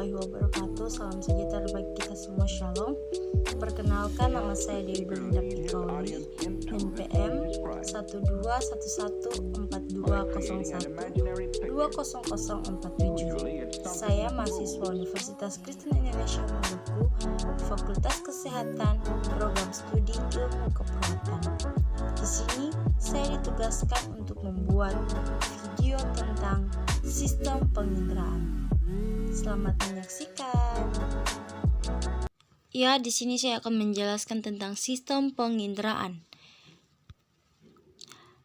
warahmatullahi wabarakatuh. Salam sejahtera bagi kita semua, shalom. Perkenalkan, nama saya Dewi Belinda Pikauli, NPM 1211420120047. Saya mahasiswa Universitas Kristen Indonesia Maluku, Fakultas Kesehatan, Program Studi Ilmu Keperawatan. Di sini saya ditugaskan untuk membuat video tentang sistem penginderaan. Selamat menyaksikan. Ya, di sini saya akan menjelaskan tentang sistem penginderaan.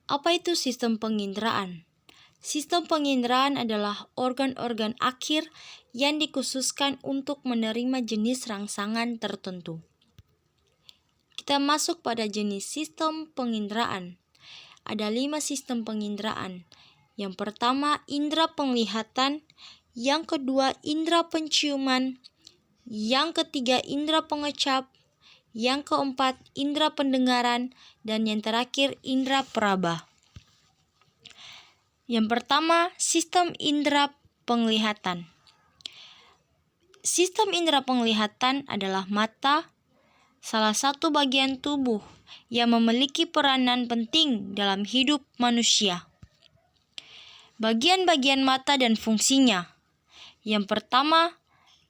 Apa itu sistem penginderaan? Sistem penginderaan adalah organ-organ akhir yang dikhususkan untuk menerima jenis rangsangan tertentu. Kita masuk pada jenis sistem penginderaan. Ada 5 sistem penginderaan. Yang pertama, indera penglihatan. Yang kedua, indera penciuman. Yang ketiga, indera pengecap. Yang keempat, indera pendengaran. Dan yang terakhir, indera peraba. Yang pertama, sistem indera penglihatan. Sistem indera penglihatan adalah mata, salah satu bagian tubuh yang memiliki peranan penting dalam hidup manusia. Bagian-bagian mata dan fungsinya. Yang pertama,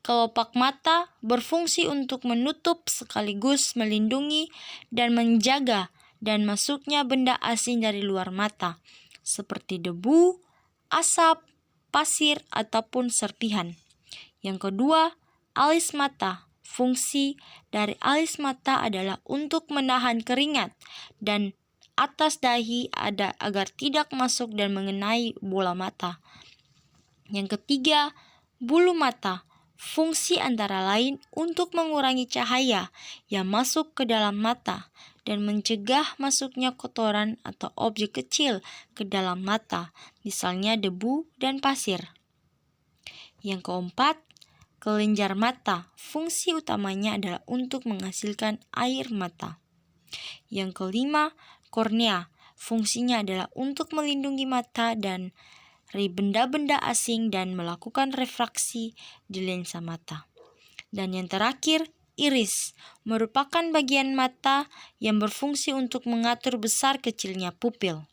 kelopak mata berfungsi untuk menutup sekaligus melindungi dan menjaga dan masuknya benda asing dari luar mata, seperti debu, asap, pasir, ataupun serpihan. Yang kedua, alis mata. Fungsi dari alis mata adalah untuk menahan keringat dan atas dahi agar tidak masuk dan mengenai bola mata. Yang ketiga, bulu mata. Fungsi antara lain untuk mengurangi cahaya yang masuk ke dalam mata dan mencegah masuknya kotoran atau objek kecil ke dalam mata, misalnya debu dan pasir. Yang keempat, kelenjar mata. Fungsi utamanya adalah untuk menghasilkan air mata. Yang kelima, kornea. Fungsinya adalah untuk melindungi mata dari benda-benda asing dan melakukan refraksi di lensa mata. Dan yang terakhir, iris. Merupakan bagian mata yang berfungsi untuk mengatur besar kecilnya pupil.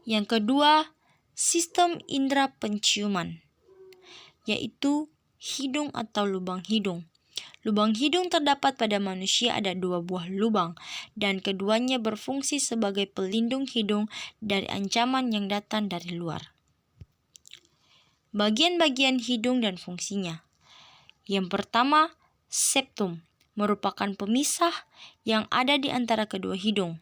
Yang kedua, sistem indera penciuman, yaitu hidung atau lubang hidung. Lubang hidung terdapat pada manusia ada 2 buah lubang, dan keduanya berfungsi sebagai pelindung hidung dari ancaman yang datang dari luar. Bagian-bagian hidung dan fungsinya. Yang pertama, septum, merupakan pemisah yang ada di antara kedua hidung.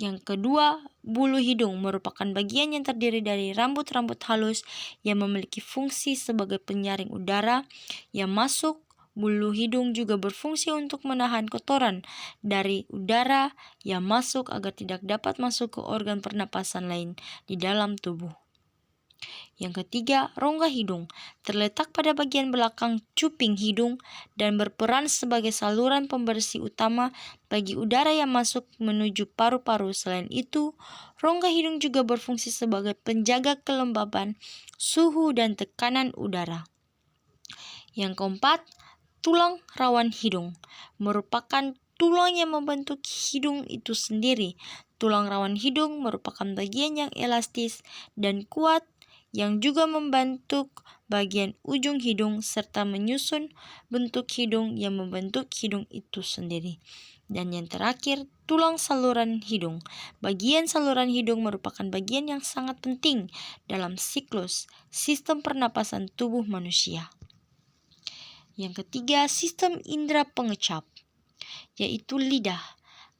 Yang kedua, bulu hidung merupakan bagian yang terdiri dari rambut-rambut halus yang memiliki fungsi sebagai penyaring udara yang masuk. Bulu hidung juga berfungsi untuk menahan kotoran dari udara yang masuk agar tidak dapat masuk ke organ pernapasan lain di dalam tubuh. Yang ketiga, rongga hidung terletak pada bagian belakang cuping hidung dan berperan sebagai saluran pembersih utama bagi udara yang masuk menuju paru-paru. Selain itu, rongga hidung juga berfungsi sebagai penjaga kelembaban, suhu, dan tekanan udara. Yang keempat, tulang rawan hidung merupakan tulang yang membentuk hidung itu sendiri. Tulang rawan hidung merupakan bagian yang elastis dan kuat yang juga membentuk bagian ujung hidung serta menyusun bentuk hidung yang membentuk hidung itu sendiri. Dan yang terakhir, tulang saluran hidung. Bagian saluran hidung merupakan bagian yang sangat penting dalam siklus sistem pernapasan tubuh manusia. Yang ketiga, sistem indera pengecap, yaitu lidah.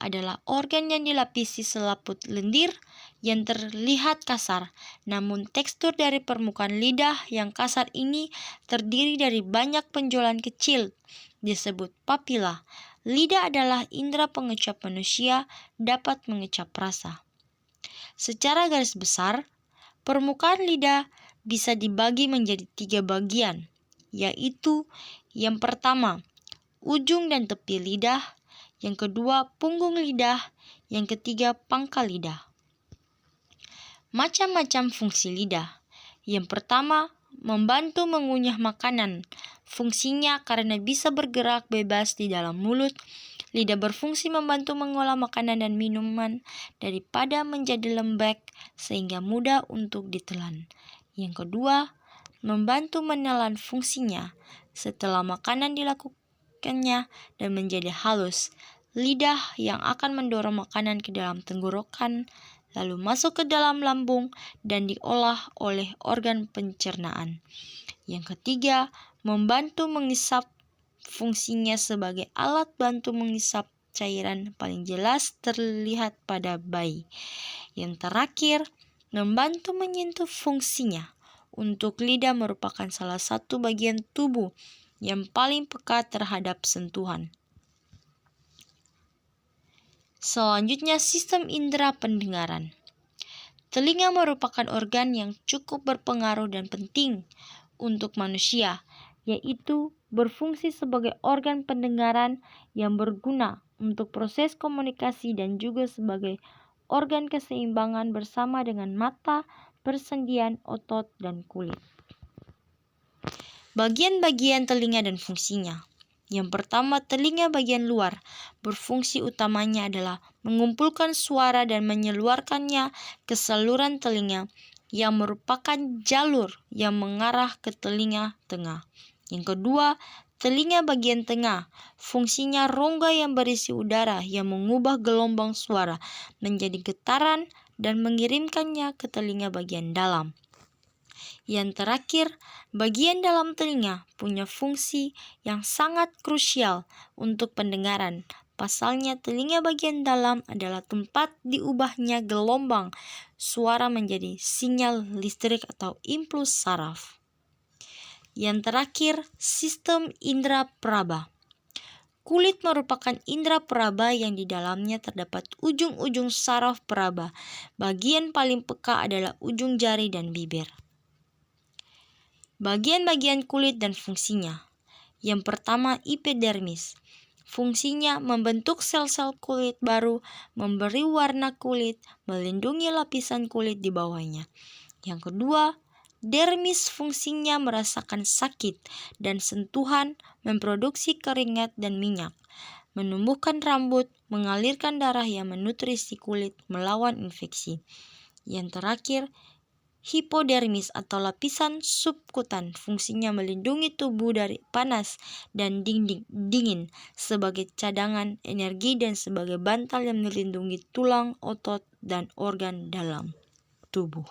Adalah organ yang dilapisi selaput lendir yang terlihat kasar, namun tekstur dari permukaan lidah yang kasar ini terdiri dari banyak penjulan kecil, disebut papila. Lidah adalah indera pengecap manusia, dapat mengecap rasa. Secara garis besar, permukaan lidah bisa dibagi menjadi 3 bagian, yaitu yang pertama, ujung dan tepi lidah. Yang kedua, punggung lidah. Yang ketiga, pangkal lidah. Macam-macam fungsi lidah. Yang pertama, membantu mengunyah makanan. Fungsinya karena bisa bergerak bebas di dalam mulut. Lidah berfungsi membantu mengolah makanan dan minuman daripada menjadi lembek sehingga mudah untuk ditelan. Yang kedua, membantu menelan. Fungsinya setelah makanan dilakukannya dan menjadi halus. Lidah yang akan mendorong makanan ke dalam tenggorokan, lalu masuk ke dalam lambung dan diolah oleh organ pencernaan. Yang ketiga, membantu mengisap. Fungsinya sebagai alat bantu mengisap cairan paling jelas terlihat pada bayi. Yang terakhir, membantu menyentuh. Fungsinya untuk lidah merupakan salah satu bagian tubuh yang paling peka terhadap sentuhan. Selanjutnya, sistem indera pendengaran. Telinga merupakan organ yang cukup berpengaruh dan penting untuk manusia, yaitu berfungsi sebagai organ pendengaran yang berguna untuk proses komunikasi dan juga sebagai organ keseimbangan bersama dengan mata, persendian, otot, dan kulit. Bagian-bagian telinga dan fungsinya. Yang pertama, telinga bagian luar. Berfungsi utamanya adalah mengumpulkan suara dan menyeluarkannya ke saluran telinga yang merupakan jalur yang mengarah ke telinga tengah. Yang kedua, telinga bagian tengah. Fungsinya rongga yang berisi udara yang mengubah gelombang suara menjadi getaran dan mengirimkannya ke telinga bagian dalam. Yang terakhir, bagian dalam telinga punya fungsi yang sangat krusial untuk pendengaran. Pasalnya, telinga bagian dalam adalah tempat diubahnya gelombang suara menjadi sinyal listrik atau impuls saraf. Yang terakhir, sistem indera peraba. Kulit merupakan indera peraba yang di dalamnya terdapat ujung-ujung saraf peraba. Bagian paling peka adalah ujung jari dan bibir. Bagian-bagian kulit dan fungsinya. Yang pertama, epidermis. Fungsinya membentuk sel-sel kulit baru, memberi warna kulit, melindungi lapisan kulit di bawahnya. Yang kedua, dermis. Fungsinya merasakan sakit dan sentuhan, memproduksi keringat dan minyak, menumbuhkan rambut, mengalirkan darah yang menutrisi kulit, melawan infeksi. Yang terakhir, hipodermis atau lapisan subkutan. Fungsinya melindungi tubuh dari panas dan dingin sebagai cadangan energi dan sebagai bantal yang melindungi tulang, otot, dan organ dalam tubuh.